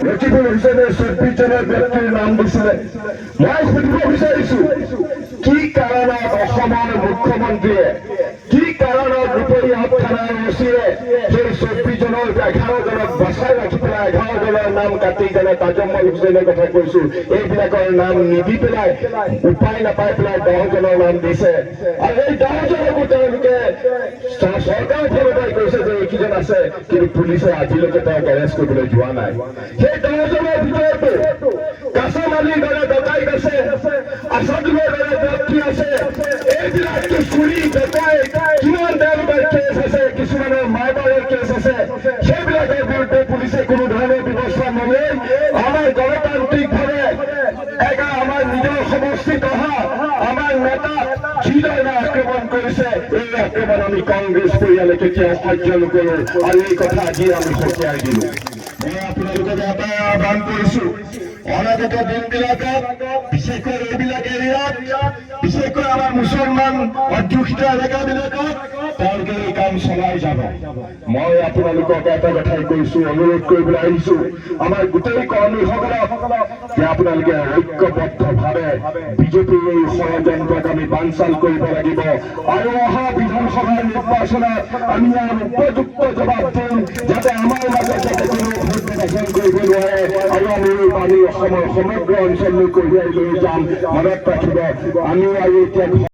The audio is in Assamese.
ৰকিবুল হুছেইনে 24 জনৰ ব্যক্তিৰ নাম দিছিলে। মই সুধিব বিচাৰিছো, কি কাৰণত অসমৰ মুখ্যমন্ত্ৰীয়ে, কি কাৰণত ৰূপহীহাট থানাৰ ওচিয়ে সেই 24 জনৰ 11 জনক বচাই ৰাখি পেলাই 11 জনৰ নাম কাটি কেনে তাজমল হুছেইনৰ কথা কৈছো, এইবিলাকৰ নাম নিদি পেলাই উপায় নাপাই পেলাই 10 জনৰ নাম দিছে। আৰু এই 10 জনকো তেওঁলোকে চৰকাৰৰ ফালৰ পৰাই কৈছে যে এইকেইজন আছে, কিন্তু পুলিচে আজিলৈকে তেওঁক এৰেষ্ট কৰিবলৈ যোৱা নাই। সেই 10 জনৰ ভিতৰতো কাছম আলীৰ দৰে ডকাইত আছে, আছাদুলৰ দৰে ব্যক্তি আছে। এইবিলাকতো চুৰি ডকাই কিমান তেওঁলোকৰ কেছ আছে, কিছুমানৰ মাৰ্ডাৰৰ কেছ আছে। সেইবিলাকৰ বিৰুদ্ধে পুলিচে কোনো ধৰণৰ ব্যৱস্থা নলয়। আমাৰ গণতান্ত্ৰিকভাৱে আমাৰ নিজৰ সমষ্টিত অহা আমাৰ নেতা যিধৰণে আক্ৰমণ কৰিছে, এই আক্ৰমণ আমি কংগ্ৰেছ পৰিয়ালে কেতিয়াও সহ্য নকৰো। আৰু এই কথা আজি আমি সকীয়াই দিলো। মই আপোনালোকক এটাই আহ্বান কৰিছো, অনাগত দিনবিলাকত বিশেষকৈ এইবিলাক এৰিয়াত, বিশেষকৈ আমাৰ মুছলমান অধ্যুষিত এলেকাবিলাকত তেওঁলোকে এই কাম চলাই যাব। মই আপোনালোকক এটা কথাই কৈছো, অনুৰোধ কৰিবলৈ আহিছো আমাৰ গোটেই কৰ্মীসকলক যে আপোনালোকে ঐক্যবদ্ধভাৱে বিজেপিৰ এই ষড়যন্ত্ৰক আমি বানচাল কৰিব লাগিব। আৰু অহা বিধানসভাৰ নিৰ্বাচনত আমি ইয়াৰ উপযুক্ত জবাব দিম, যাতে আমাৰ মাজত যাতে কোনো ভোট নিৰ্বাচন কৰিব নোৱাৰে। আৰু আমি অসমৰ সমগ্ৰ অঞ্চললৈ কঢ়িয়াই লৈ যাম। মনত ৰাখিব, আমি আৰু এতিয়া